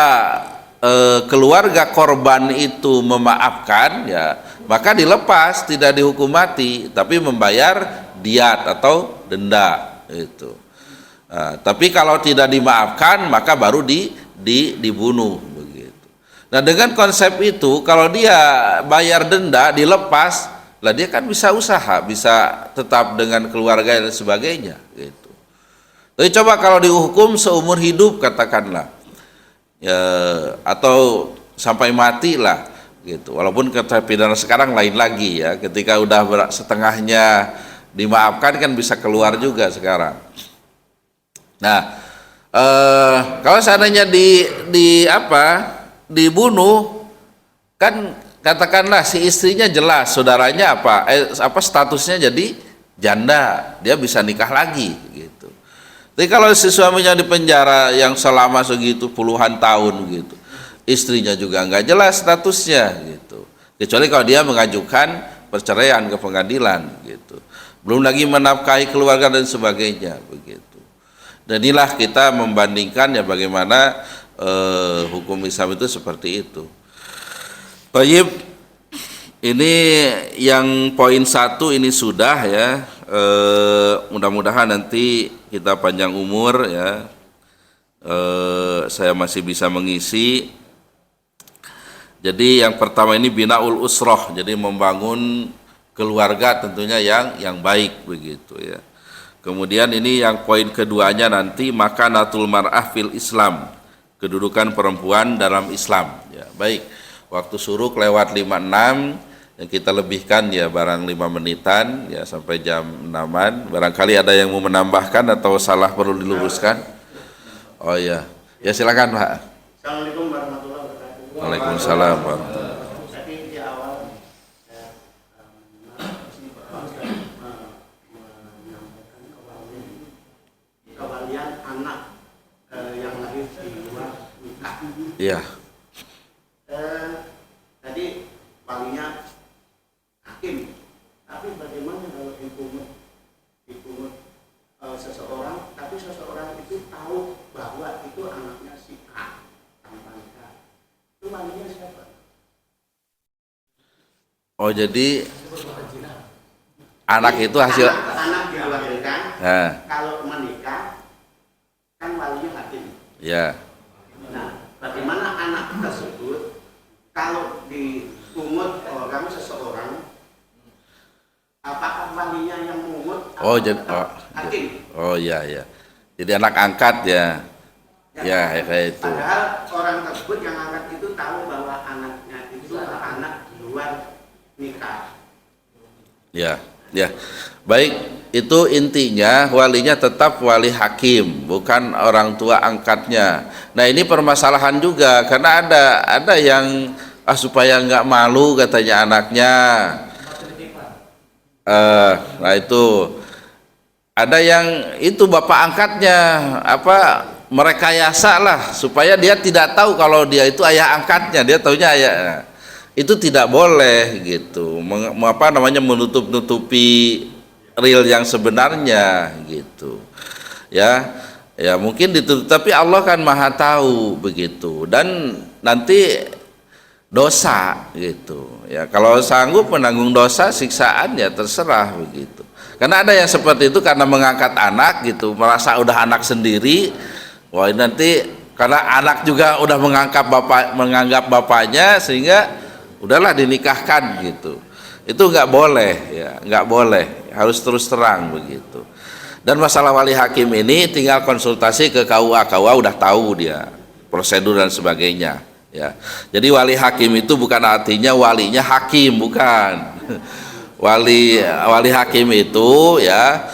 keluarga korban itu memaafkan ya, maka dilepas, tidak dihukum mati tapi membayar diat atau denda itu. Nah, tapi kalau tidak dimaafkan maka baru dibunuh begitu. Nah, dengan konsep itu kalau dia bayar denda dilepas, lah dia kan bisa usaha, bisa tetap dengan keluarga dan sebagainya gitu. Tapi coba kalau dihukum seumur hidup katakanlah, ya, atau sampai mati lah gitu. Walaupun kata pidana sekarang lain lagi ya, ketika udah setengahnya dimaafkan kan bisa keluar juga sekarang. Nah, kalau seandainya dibunuh, kan katakanlah si istrinya jelas saudaranya statusnya jadi janda, dia bisa nikah lagi gitu. Tapi kalau si suaminya di penjara yang selama segitu puluhan tahun gitu, istrinya juga nggak jelas statusnya gitu. Kecuali kalau dia mengajukan perceraian ke pengadilan gitu. Belum lagi menafkahi keluarga dan sebagainya begitu. Dan inilah kita membandingkan ya bagaimana hukum Islam itu seperti itu. Baik, ini yang poin 1 ini sudah ya. Mudah-mudahan nanti kita panjang umur ya. Saya masih bisa mengisi. Jadi yang pertama ini binaul usroh, jadi membangun keluarga tentunya yang baik begitu ya. Kemudian ini yang poin keduanya nanti makanatul mar'ah fil Islam, kedudukan perempuan dalam Islam ya. Baik, waktu suruk lewat 56 yang kita lebihkan ya barang 5 menitan ya sampai jam 6-an. Barangkali ada yang mau menambahkan atau salah perlu diluruskan. Oh iya, ya silakan Pak. Assalamualaikum warahmatullahi wabarakatuh. Waalaikumsalam warahmatullahi wabarakatuh. Tadi di awal menyampaikan kewalian anak yang lahir di luar nikah. Iya. Tadi walinya hakim, tapi bagaimana kalau dipungut seseorang, tapi seseorang itu tahu bahwa itu anaknya si A tanpa nikah, itu walinya siapa? Oh jadi anak itu hasil anak dilahirkan, nah, kalau menikah kan walinya hakim. ya. Nah, bagaimana anak tersebut kalau dipungut orang seseorang, apakah walinya yang mungut? Oh jadi hakim. Oh iya ya. Jadi anak angkat ya. Ya kayak itu. Padahal orang tersebut yang angkat itu tahu bahwa anaknya itu anak di luar nikah. Ya, ya. Baik, itu intinya walinya tetap wali hakim, bukan orang tua angkatnya. Nah, ini permasalahan juga karena ada yang supaya nggak malu katanya anaknya. Nah itu ada yang itu bapak angkatnya merekayasa lah supaya dia tidak tahu kalau dia itu ayah angkatnya, dia taunya ayah. Itu tidak boleh gitu, menutup-nutupi real yang sebenarnya gitu ya. Ya mungkin ditutup, tapi Allah kan maha tahu begitu, dan nanti dosa gitu ya. Kalau sanggup menanggung dosa siksaan ya terserah begitu. Karena ada yang seperti itu karena mengangkat anak gitu, merasa udah anak sendiri. Wah nanti karena anak juga udah menganggap bapaknya sehingga udahlah dinikahkan gitu. Itu nggak boleh ya, nggak boleh, harus terus terang begitu. Dan masalah wali hakim ini tinggal konsultasi ke KUA udah tahu dia prosedur dan sebagainya ya. Jadi wali hakim itu bukan artinya walinya hakim, bukan. Wali hakim itu ya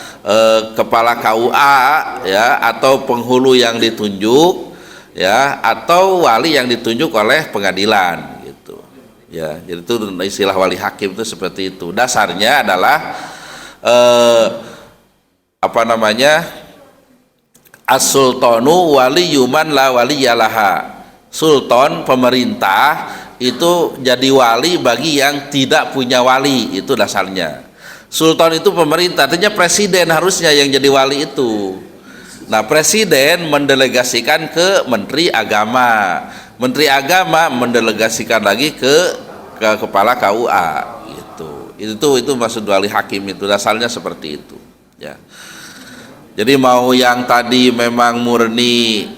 kepala KUA ya, atau penghulu yang ditunjuk ya, atau wali yang ditunjuk oleh pengadilan gitu ya. Jadi itu istilah wali hakim itu seperti itu. Dasarnya adalah as-sultanu waliyuman la waliyalaha. Sultan pemerintah itu jadi wali bagi yang tidak punya wali, itu dasarnya. Sultan itu pemerintah, artinya presiden harusnya yang jadi wali itu. Nah, presiden mendelegasikan ke menteri agama, menteri agama mendelegasikan lagi ke kepala KUA gitu. Itu maksud wali hakim, itu dasarnya seperti itu. Ya. Jadi mau yang tadi memang murni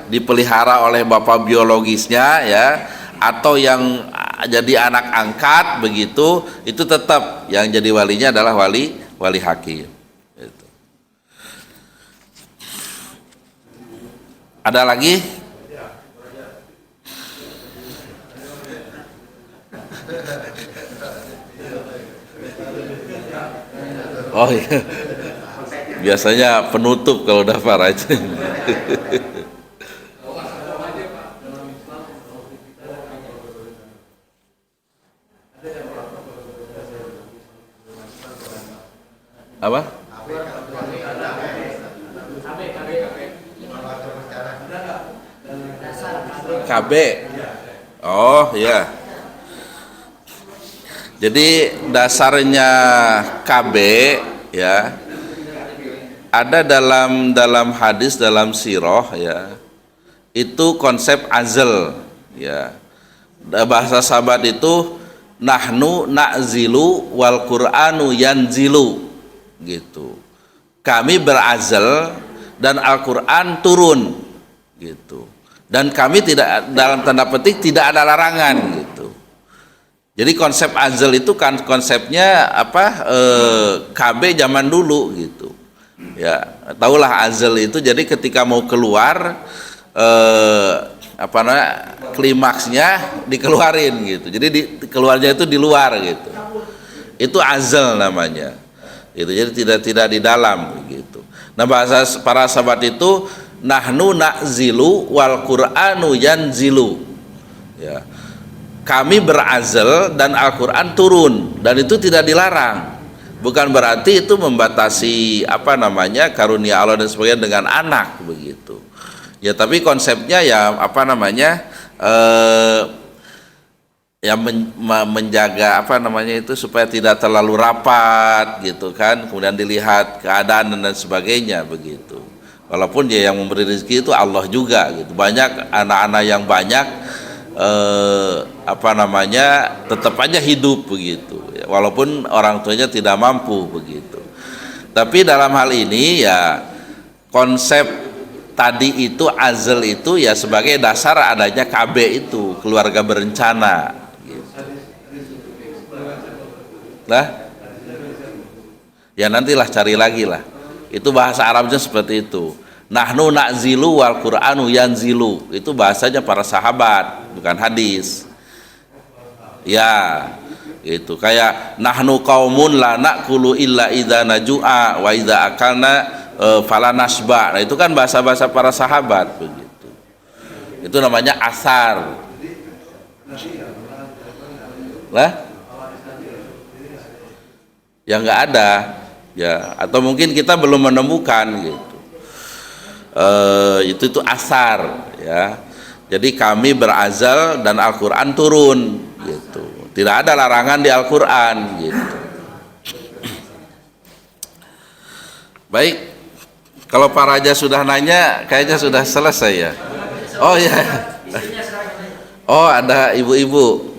dipelihara oleh bapak biologisnya ya, atau yang jadi anak angkat begitu, itu tetap yang jadi walinya adalah wali hakim. Gitu. Ada lagi? Oh iya. Biasanya penutup kalau daftar aja. Apa? KB. Oh ya. Jadi dasarnya KB ya, ada dalam hadis, dalam sirah ya, itu konsep azal ya. Bahasa sahabat itu nahnu na'zilu wal qur'anu yanzilu gitu. Kami berazal dan Al-Qur'an turun gitu. Dan kami tidak, dalam tanda petik, tidak ada larangan gitu. Jadi konsep azal itu kan konsepnya KB zaman dulu gitu. Ya, tahulah azal itu, jadi ketika mau keluar klimaksnya dikeluarin gitu. Jadi keluarnya itu di luar gitu. Itu azal namanya. Gitu. Jadi tidak di dalam gitu. Nah, bahasa para sahabat itu nahnu na'zilu wal qur'anu yanzilu. Ya. Kami berazal dan Al-Qur'an turun, dan itu tidak dilarang. Bukan berarti itu membatasi karunia Allah dan sebagainya dengan anak begitu. Ya, tapi konsepnya ya menjaga supaya tidak terlalu rapat gitu kan, kemudian dilihat keadaan dan sebagainya begitu. Walaupun dia yang memberi rezeki itu Allah juga gitu. Banyak anak-anak yang banyak tetap aja hidup begitu ya, walaupun orang tuanya tidak mampu begitu. Tapi dalam hal ini ya, konsep tadi itu azal itu ya sebagai dasar adanya KB itu, keluarga berencana gitu. Lah ya, nantilah cari lagi lah, itu bahasa Arabnya seperti itu. Nahnu na'zilu wal qur'anu yanzilu, itu bahasanya para sahabat, bukan hadis. Ya, itu kayak nahnu qaumun la na'kulu illa idza najua wa idza akalna fala nasba. Nah, itu kan bahasa-bahasa para sahabat begitu. Itu namanya asar. Lah? Ya enggak ada. Ya, atau mungkin kita belum menemukan gitu. Itu asar ya. Jadi kami berazal dan Al-Qur'an turun gitu. Tidak ada larangan di Al-Qur'an gitu. Baik, kalau Pak Raja sudah nanya kayaknya sudah selesai ya. Oh ya. Oh, ada ibu-ibu.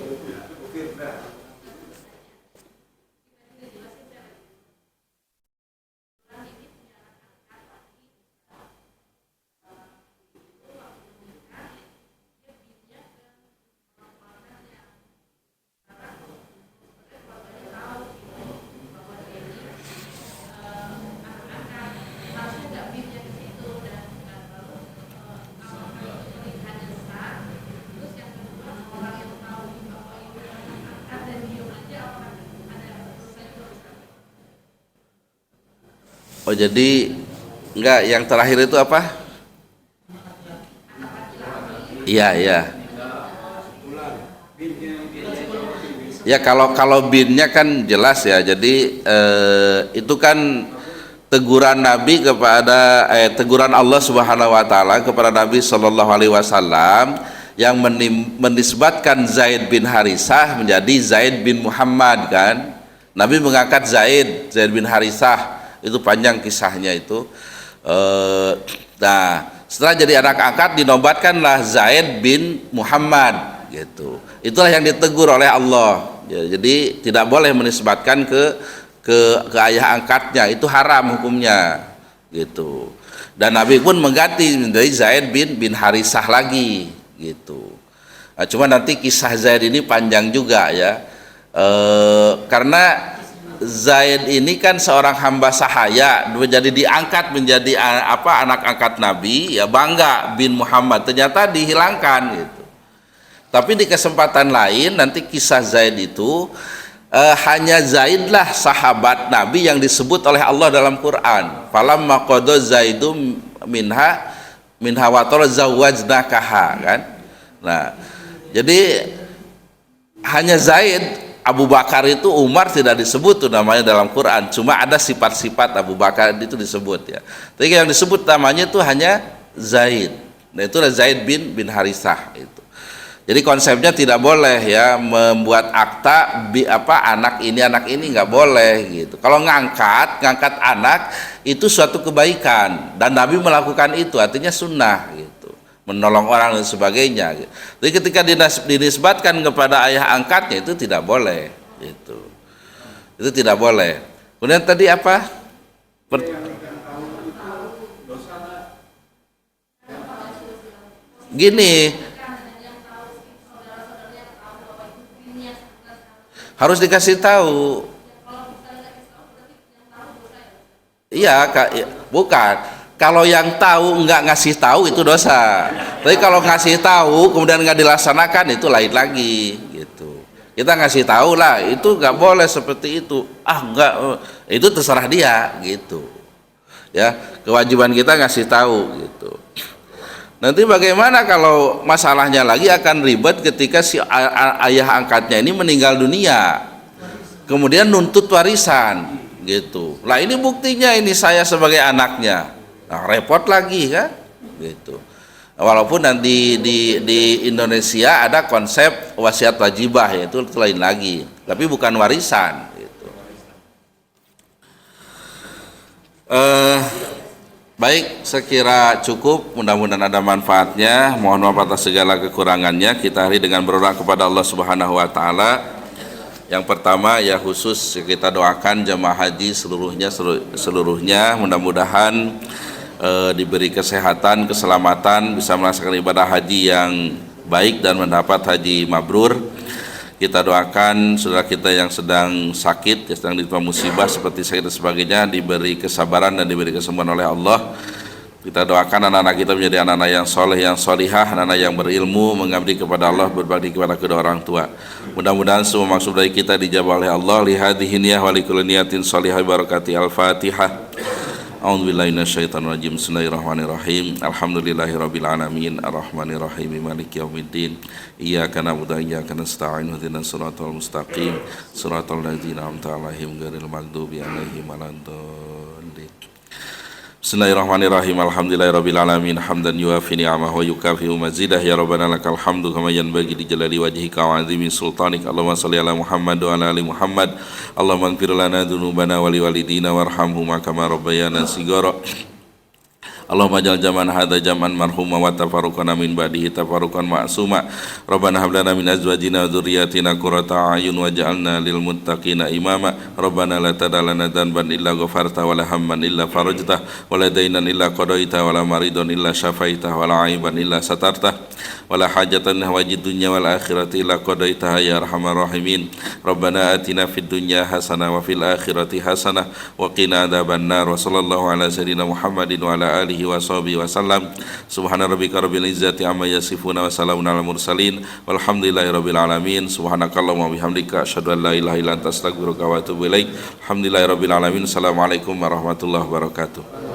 Oh, jadi enggak, yang terakhir itu apa? Iya, iya. Ya, kalau binnya kan jelas ya. Jadi itu kan teguran Nabi kepada teguran Allah Subhanahu wa taala kepada Nabi sallallahu alaihi wasallam yang menisbatkan Zaid bin Harisah menjadi Zaid bin Muhammad kan. Nabi mengangkat Zaid bin Harisah, itu panjang kisahnya itu. Nah, setelah jadi anak angkat dinobatkanlah Zaid bin Muhammad gitu. Itulah yang ditegur oleh Allah. Ya, jadi tidak boleh menisbatkan ke ke ayah angkatnya, itu haram hukumnya gitu. Dan Nabi pun mengganti menjadi Zaid bin Harisah lagi gitu. Nah, cuma nanti kisah Zaid ini panjang juga ya, karena Zaid ini kan seorang hamba sahaya, menjadi diangkat menjadi anak angkat Nabi, ya bangga bin Muhammad, ternyata dihilangkan gitu. Tapi di kesempatan lain nanti kisah Zaid itu hanya Zaid lah sahabat Nabi yang disebut oleh Allah dalam Quran. Falamma qada Zaidum minha wa zawwajnakaha kan. Nah, jadi hanya Zaid, Abu Bakar itu, Umar tidak disebut tuh namanya dalam Quran, cuma ada sifat-sifat Abu Bakar itu disebut ya. Tapi yang disebut namanya itu hanya Zaid. Nah, itulah Zaid bin Harisah itu. Jadi konsepnya tidak boleh ya membuat akta anak ini nggak boleh gitu. Kalau ngangkat anak itu suatu kebaikan dan Nabi melakukan itu, artinya sunnah gitu, menolong orang dan sebagainya gitu. Jadi ketika dinisbatkan kepada ayah angkatnya itu tidak boleh gitu. Itu tidak boleh. Kemudian tadi apa? Gini, harus dikasih tahu. Iya, bukan. Kalau yang tahu nggak ngasih tahu itu dosa. Tapi kalau ngasih tahu kemudian nggak dilaksanakan itu lain lagi gitu. Kita ngasih tahu lah, itu nggak boleh seperti itu. Nggak, itu terserah dia gitu. Ya, kewajiban kita ngasih tahu gitu. Nanti bagaimana kalau masalahnya lagi akan ribet ketika si ayah angkatnya ini meninggal dunia, kemudian nuntut warisan gitu. Lah ini buktinya ini saya sebagai anaknya. Nah, repot lagi kan gitu. Walaupun nanti di Indonesia ada konsep wasiat wajibah, yaitu lain lagi, tapi bukan warisan gitu. Baik, sekira cukup, mudah-mudahan ada manfaatnya. Mohon maaf atas segala kekurangannya. Kita akhiri dengan berdoa kepada Allah Subhanahu wa taala. Yang pertama ya khusus kita doakan jamaah haji seluruhnya mudah-mudahan diberi kesehatan, keselamatan, bisa melaksanakan ibadah haji yang baik dan mendapat haji mabrur. Kita doakan saudara kita yang sedang sakit, yang sedang ditimpa musibah seperti sakit dan sebagainya, diberi kesabaran dan diberi kesembuhan oleh Allah. Kita doakan anak-anak kita menjadi anak-anak yang soleh, yang solihah, anak-anak yang berilmu, mengabdi kepada Allah, berbakti kepada kedua orang tua. Mudah-mudahan semua maksud dari kita dijawab oleh Allah. Lihadhihi niyah wa likulli niyatin solihah barakati al-fatihah. A'udzubillahi minasyaitonir rajim. Bismillahirrahmanirrahim. Alhamdulillahirabbil alamin arrahmanirrahim maliki yaumiddin. Iyyaka na'budu wa iyyaka nasta'in ihdinas siratal mustaqim siratal ladzina an'amta 'alaihim ghairil maghdubi 'alaihim waladdallin. Bismillahirrahmanirrahim. Alhamdulillahirabbil alamin hamdan yuwafi ni'amahu wa yukafi'u mazidah. Ya rabbana lakal hamdu kama yanbaghi li jalali wajhika wa 'azimi sultanik. Allahumma shalli ala Muhammad wa ala ali Muhammad. Allahumma ighfir lana dzunubana wa liwalidina warhamhuma kama rabbayana shighara. Allahumma ja'al jam'ana hadza jam'an marhuma wa tafarruqana min ba'dihi tafarruqan ma'suma. Rabbana hab lana min azwajina wa dzurriyyatina qurrata a'yun waj'alna lil muttaqina imama. Rabbana la tada' lana dhanban illa ghafarta wa la hamman illa farajtah wa la daynan illa qadaita wa la maridan illa syafaitah wa la 'aiban illa satartah wa la hajatan hawajid dunya wal akhirati illa qadaitaha ya arhamar rahimin. Rabbana atina fid dunya hasanah wa fil akhirati hasanah wa qina adzabannar. Wa sallallahu ala sayyidina Muhammadin wa ala alihi wa sahbihi wa sallam. Subhana rabbika rabbil izzati amma yasifuna wa salamun alal mursalin walhamdulillahi rabbil alamin. Subhanakallahumma wa bihamdika asyhadu an la ilaha illa anta astaghfiruka wa atubu ilaik. Alhamdulillahi rabbil alamin. Assalamualaikum warahmatullahi wabarakatuh.